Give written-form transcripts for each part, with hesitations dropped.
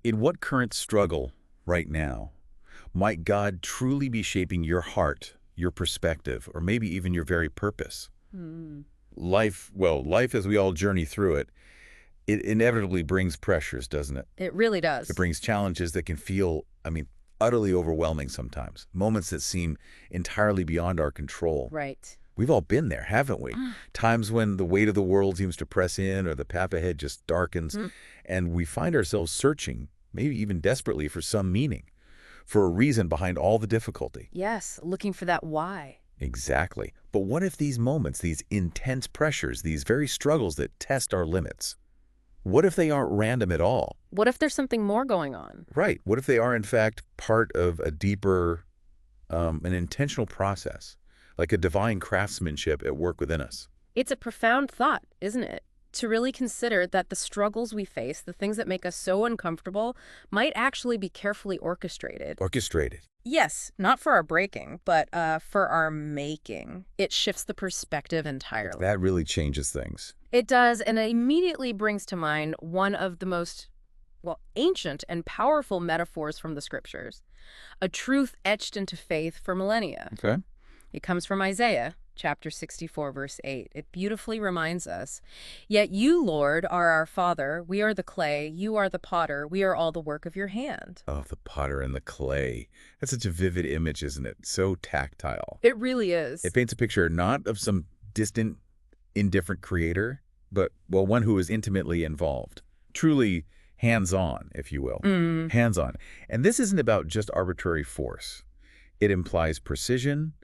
In what current struggle right now might God truly be shaping your heart, your perspective, or maybe even your very purpose? Hmm. Life as we all journey through it, it inevitably brings pressures, doesn't it? It really It does. brings challenges that can feel, utterly overwhelming sometimes, moments that seem entirely beyond our control. Right. We've all been there, haven't we? Times when the weight of the world seems to press in or the path ahead just darkens, Hmm. and we find ourselves searching, maybe even desperately, for some meaning, for a reason behind all the difficulty. Yes, looking for that why. Exactly. But what if these moments, these intense pressures, these very struggles that test our limits, what if they aren't random at all? What if there's something more going on? Right. What if they are, in fact, part of a deeper, an intentional process, like a divine craftsmanship at work within us? It's a profound thought, isn't it? To really consider that the struggles we face, the things that make us so uncomfortable, might actually be carefully orchestrated. Orchestrated. Yes, not for our breaking, but for our making. It shifts the perspective entirely. That really changes things. It does, and it immediately brings to mind one of the most, ancient and powerful metaphors from the scriptures, a truth etched into faith for millennia. Okay. It comes from Isaiah, chapter 64, verse 8. It beautifully reminds us, "Yet you, Lord, are our Father. We are the clay. You are the potter. We are all the work of your hand." Oh, the potter and the clay. That's such a vivid image, isn't it? So tactile. It really is. It paints a picture not of some distant, indifferent creator, but, well, one who is intimately involved. Truly hands-on, if you will. Mm. Hands-on. And this isn't about just arbitrary force. It implies precision,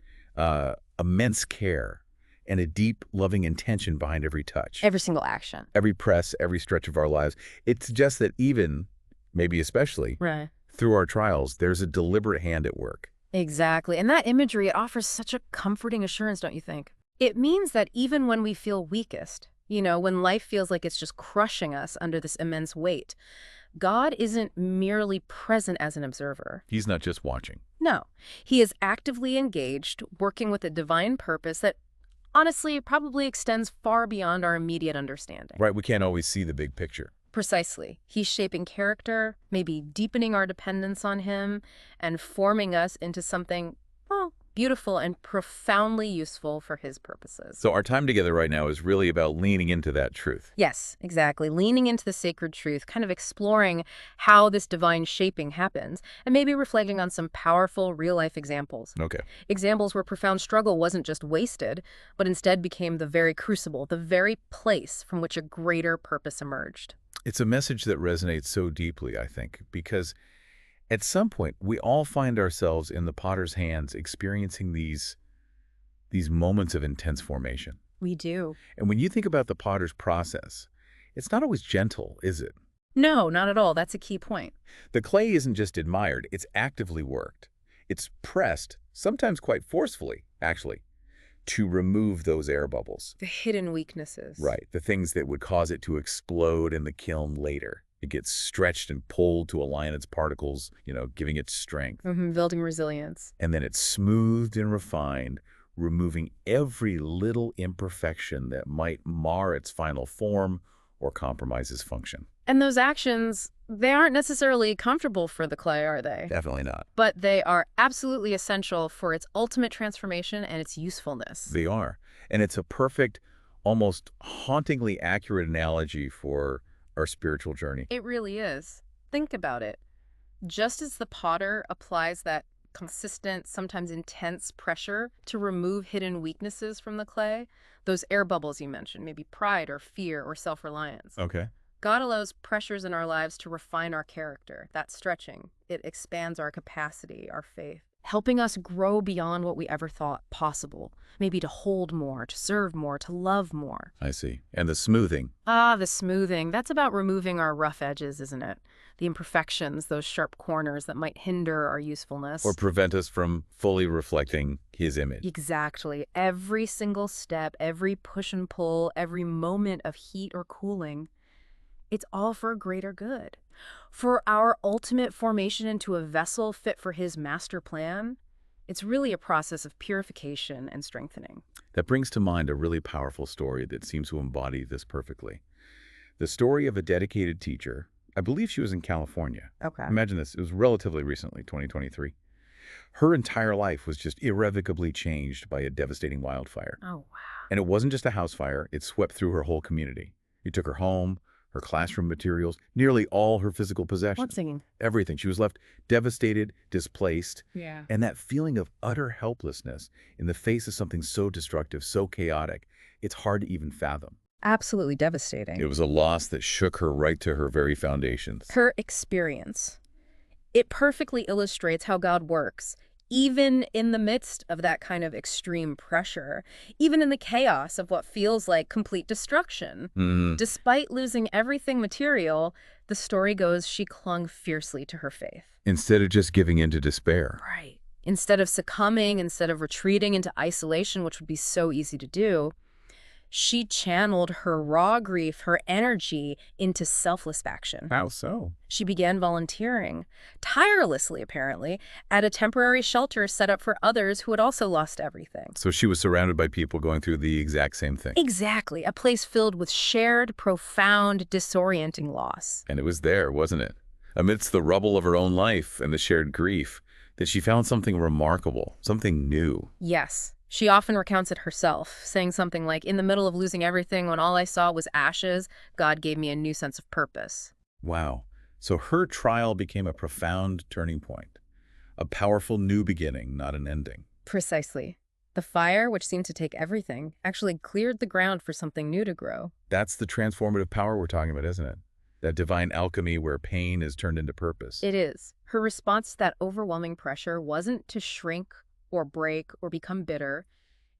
immense care, and a deep, loving intention behind every touch. Every single action. Every press, every stretch of our lives. It suggests that even, maybe especially, Right. through our trials, there's a deliberate hand at work. Exactly. And that imagery, it offers such a comforting assurance, don't you think? It means that even when we feel weakest, when life feels like it's just crushing us under this immense weight, God isn't merely present as an observer. He's not just watching. No, he is actively engaged, working with a divine purpose that honestly probably extends far beyond our immediate understanding. Right, we can't always see the big picture. Precisely. He's shaping character, maybe deepening our dependence on him, and forming us into something, beautiful and profoundly useful for his purposes. So our time together right now is really about leaning into that truth. Yes, exactly. Leaning into the sacred truth, kind of exploring how this divine shaping happens, and maybe reflecting on some powerful real-life examples. Okay. Examples where profound struggle wasn't just wasted, but instead became the very crucible, the very place from which a greater purpose emerged. It's a message that resonates so deeply, I think, because at some point we all find ourselves in the potter's hands experiencing these moments of intense formation. We do. And when you think about the potter's process, it's not always gentle, is it? No, not at all. That's a key point. The clay isn't just admired, it's actively worked. It's pressed, sometimes quite forcefully, actually, to remove those air bubbles. The hidden weaknesses. Right, the things that would cause it to explode in the kiln later. It gets stretched and pulled to align its particles, giving it strength. Building resilience. And then it's smoothed and refined, removing every little imperfection that might mar its final form or compromise its function. And those actions, they aren't necessarily comfortable for the clay, are they? Definitely not. But they are absolutely essential for its ultimate transformation and its usefulness. They are. And it's a perfect, almost hauntingly accurate analogy for our spiritual journey. It really is. Think about it. Just as the potter applies that consistent, sometimes intense pressure to remove hidden weaknesses from the clay, those air bubbles you mentioned, maybe pride or fear or self-reliance. Okay. God allows pressures in our lives to refine our character. That stretching, it expands our capacity, our faith, helping us grow beyond what we ever thought possible. Maybe to hold more, to serve more, to love more. I see. And the smoothing. The smoothing. That's about removing our rough edges, isn't it? The imperfections, those sharp corners that might hinder our usefulness. Or prevent us from fully reflecting his image. Exactly. Every single step, every push and pull, every moment of heat or cooling, it's all for a greater good. For our ultimate formation into a vessel fit for his master plan. It's really a process of purification and strengthening. That brings to mind a really powerful story that seems to embody this perfectly. The story of a dedicated teacher, I believe she was in California. Okay. Imagine this. It was relatively recently, 2023. Her entire life was just irrevocably changed by a devastating wildfire. Oh, wow. And it wasn't just a house fire, it swept through her whole community. It took her home, her classroom materials, nearly all her physical possessions. What's singing? Everything. She was left devastated, displaced, Yeah. and that feeling of utter helplessness in the face of something so destructive, so chaotic, it's hard to even fathom. Absolutely It devastating. was a loss that shook her right to her very foundations. Her experience. It perfectly illustrates how God works, even in the midst of that kind of extreme pressure, even in the chaos of what feels like complete destruction. Mhm. Despite losing everything material, the story goes she clung fiercely to her faith. Instead of just giving in to despair. Right. Instead of succumbing, instead of retreating into isolation, which would be so easy to do, she channeled her raw grief, her energy, into selfless action. How so? She began volunteering, tirelessly apparently, at a temporary shelter set up for others who had also lost everything. So she was surrounded by people going through the exact same thing. Exactly, a place filled with shared, profound, disorienting loss. And it was there, wasn't it? Amidst the rubble of her own life and the shared grief, that she found something remarkable, something new. Yes. She often recounts it herself, saying something like, "In the middle of losing everything, when all I saw was ashes, God gave me a new sense of purpose." Wow. So her trial became a profound turning point, a powerful new beginning, not an ending. Precisely. The fire, which seemed to take everything, actually cleared the ground for something new to grow. That's the transformative power we're talking about, isn't it? That divine alchemy where pain is turned into purpose. It is. Her response to that overwhelming pressure wasn't to shrink or break or become bitter.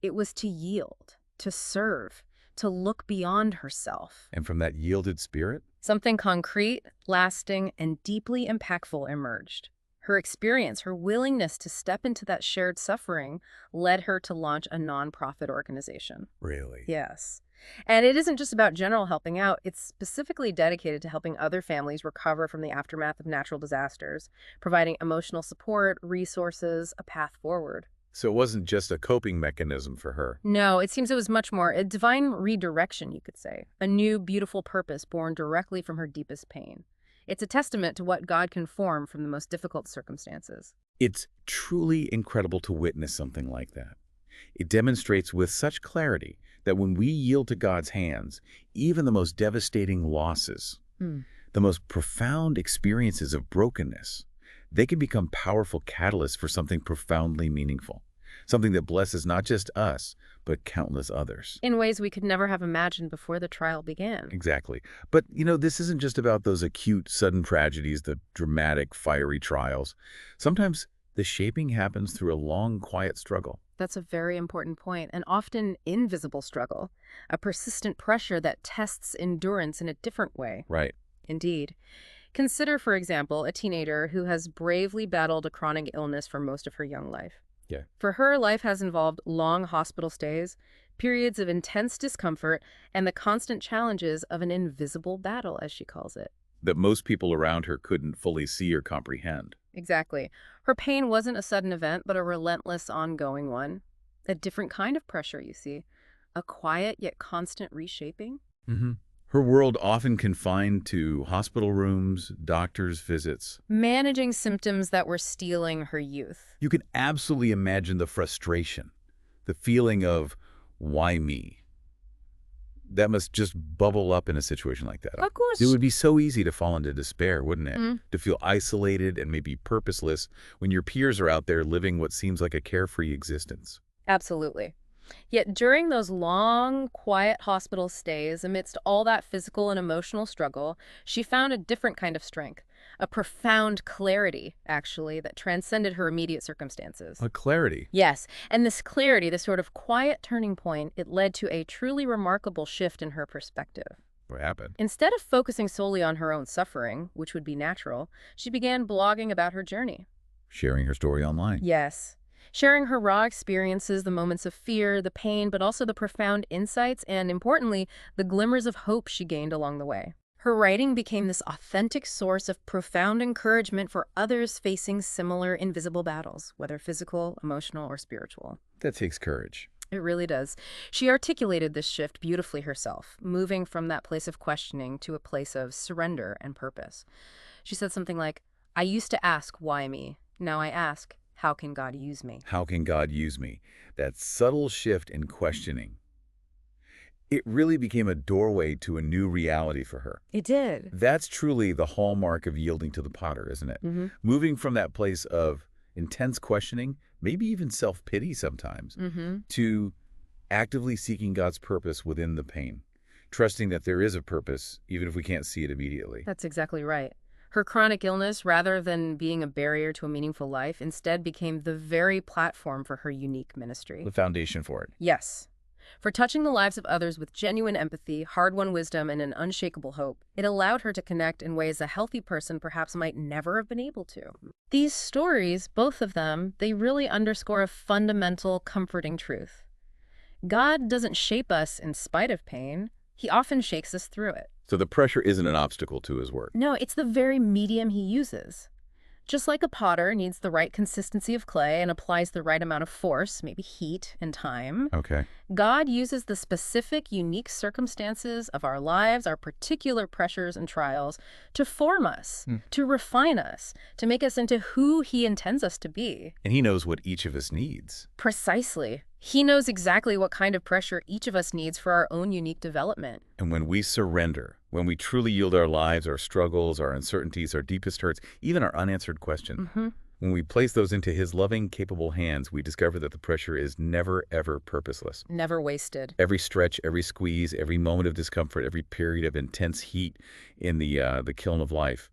It was to yield, to serve, to look beyond herself. And from that yielded spirit, Something concrete, lasting, and deeply impactful emerged. Her experience, her willingness to step into that shared suffering, led her to launch a nonprofit organization. really. Yes. And it isn't just about general helping out, it's specifically dedicated to helping other families recover from the aftermath of natural disasters, providing emotional support, resources, a path forward. So it wasn't just a coping mechanism for her. No, it seems it was much more a divine redirection, you could say, a new, beautiful purpose born directly from her deepest pain. It's a testament to what God can form from the most difficult circumstances. It's truly incredible to witness something like that. It demonstrates with such clarity that when we yield to God's hands, even the most devastating losses, the most profound experiences of brokenness, they can become powerful catalysts for something profoundly meaningful, something that blesses not just us, but countless others. In ways we could never have imagined before the trial began. Exactly. But, this isn't just about those acute, sudden tragedies, the dramatic, fiery trials. Sometimes the shaping happens through a long, quiet struggle. That's a very important point, an often invisible struggle, a persistent pressure that tests endurance in a different way. Right. Indeed. Consider, for example, a teenager who has bravely battled a chronic illness for most of her young life. Yeah. For her, life has involved long hospital stays, periods of intense discomfort, and the constant challenges of an invisible battle, as she calls it. That most people around her couldn't fully see or comprehend. Exactly. Her pain wasn't a sudden event, but a relentless, ongoing one. A different kind of pressure, you see. A quiet yet constant reshaping. Her world often confined to hospital rooms, doctors' visits. Managing symptoms that were stealing her youth. You can absolutely imagine the frustration, the feeling of, why me? That must just bubble up in a situation like that. Of course. It would be so easy to fall into despair, wouldn't it? Mm. To feel isolated and maybe purposeless when your peers are out there living what seems like a carefree existence. Absolutely. Yet during those long, quiet hospital stays, amidst all that physical and emotional struggle, she found a different kind of strength, a profound clarity, actually, that transcended her immediate circumstances. A clarity. Yes, and this clarity, this sort of quiet turning point, it led to a truly remarkable shift in her perspective. What happened? Instead of focusing solely on her own suffering, which would be natural, she began blogging about her journey. Sharing her story online. Yes. Sharing her raw experiences, the moments of fear, the pain, but also the profound insights and, importantly, the glimmers of hope she gained along the way. Her writing became this authentic source of profound encouragement for others facing similar invisible battles, whether physical, emotional, or spiritual. That takes courage. It really does. She articulated this shift beautifully herself, moving from that place of questioning to a place of surrender and purpose. She said something like, I used to ask, why me? Now I ask, how can God use me? How can God use me? That subtle shift in questioning. It really became a doorway to a new reality for her. It did. That's truly the hallmark of yielding to the potter, isn't it? Mm-hmm. Moving from that place of intense questioning, maybe even self-pity sometimes, Mm-hmm. to actively seeking God's purpose within the pain, trusting that there is a purpose, even if we can't see it immediately. That's exactly right. Her chronic illness, rather than being a barrier to a meaningful life, instead became the very platform for her unique ministry. The foundation for it. Yes. For touching the lives of others with genuine empathy, hard-won wisdom, and an unshakable hope, it allowed her to connect in ways a healthy person perhaps might never have been able to. These stories, both of them, they really underscore a fundamental, comforting truth. God doesn't shape us in spite of pain. He often shakes us through it. So the pressure isn't an obstacle to his work. No, it's the very medium he uses. Just like a potter needs the right consistency of clay and applies the right amount of force, maybe heat and time, Okay. God uses the specific, unique circumstances of our lives, our particular pressures and trials, to form us, to refine us, to make us into who he intends us to be. And he knows what each of us needs. Precisely. He knows exactly what kind of pressure each of us needs for our own unique development. And when we surrender, when we truly yield our lives, our struggles, our uncertainties, our deepest hurts, even our unanswered questions, when we place those into his loving, capable hands, we discover that the pressure is never, ever purposeless. Never wasted. Every stretch, every squeeze, every moment of discomfort, every period of intense heat in the kiln of life,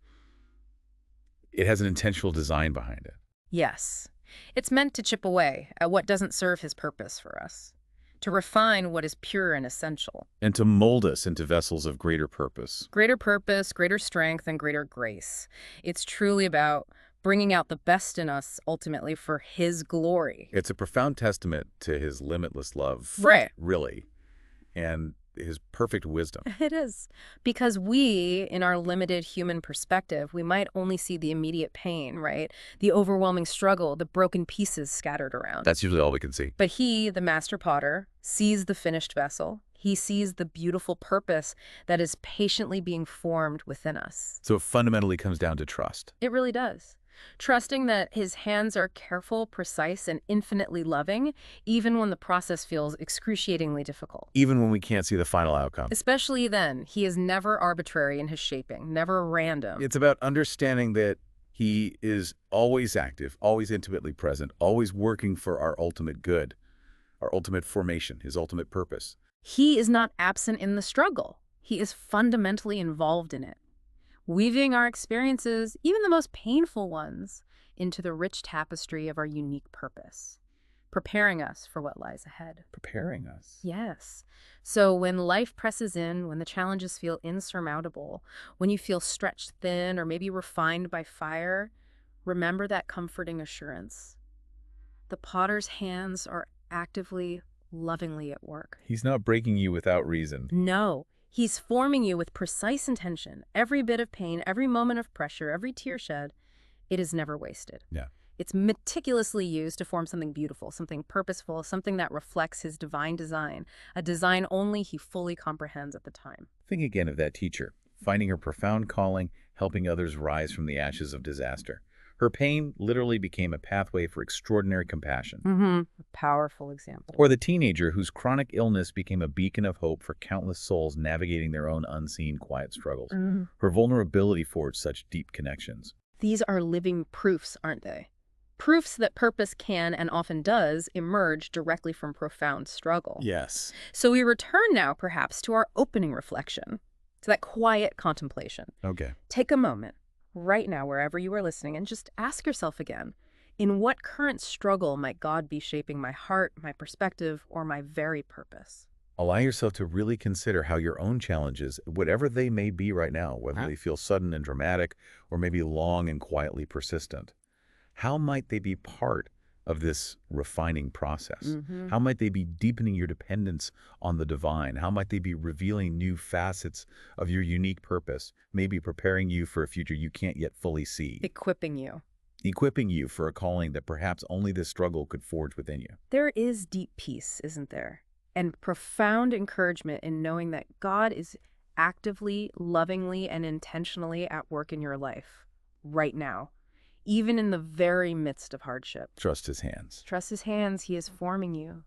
it has an intentional design behind it. Yes. It's meant to chip away at what doesn't serve his purpose for us, to refine what is pure and essential. And to mold us into vessels of greater purpose. Greater purpose, greater strength, and greater grace. It's truly about bringing out the best in us, ultimately, for his glory. It's a profound testament to his limitless love. Right. Really. And his perfect wisdom. It is. Because we, in our limited human perspective, we might only see the immediate pain, right? The overwhelming struggle, the broken pieces scattered around. That's usually all we can see. But he, the master potter, sees the finished vessel. He sees the beautiful purpose that is patiently being formed within us. So it fundamentally comes down to trust. It really does. Trusting that his hands are careful, precise, and infinitely loving, even when the process feels excruciatingly difficult. Even when we can't see the final outcome. Especially then, he is never arbitrary in his shaping, never random. It's about understanding that he is always active, always intimately present, always working for our ultimate good, our ultimate formation, his ultimate purpose. He is not absent in the struggle. He is fundamentally involved in it, weaving our experiences, even the most painful ones, into the rich tapestry of our unique purpose, preparing us for what lies ahead. Preparing us. Yes. So when life presses in, when the challenges feel insurmountable, when you feel stretched thin or maybe refined by fire, remember that comforting assurance. The potter's hands are actively, lovingly at work. He's not breaking you without reason. No. He's forming you with precise intention. Every bit of pain, every moment of pressure, every tear shed, it is never wasted. Yeah. It's meticulously used to form something beautiful, something purposeful, something that reflects his divine design, a design only he fully comprehends at the time. Think again of that teacher, finding her profound calling, helping others rise from the ashes of disaster. Her pain literally became a pathway for extraordinary compassion. A powerful example. Or the teenager whose chronic illness became a beacon of hope for countless souls navigating their own unseen, quiet struggles. Her vulnerability forged such deep connections. These are living proofs, aren't they? Proofs that purpose can, and often does, emerge directly from profound struggle. Yes. So we return now, perhaps, to our opening reflection, to that quiet contemplation. Okay. Take a moment, right now, wherever you are listening, and just ask yourself again, in what current struggle might God be shaping my heart, my perspective, or my very purpose? Allow yourself to really consider how your own challenges, whatever they may be right now, whether they feel sudden and dramatic or maybe long and quietly persistent, how might they be part of this refining process? How might they be deepening your dependence on the divine? How might they be revealing new facets of your unique purpose, maybe preparing you for a future you can't yet fully see? Equipping you. equipping you for a calling that perhaps only this struggle could forge within you. There is deep peace, isn't there? And profound encouragement in knowing that God is actively, lovingly, and intentionally at work in your life right now, even in the very midst of hardship. Trust his hands. Trust his hands, he is forming you.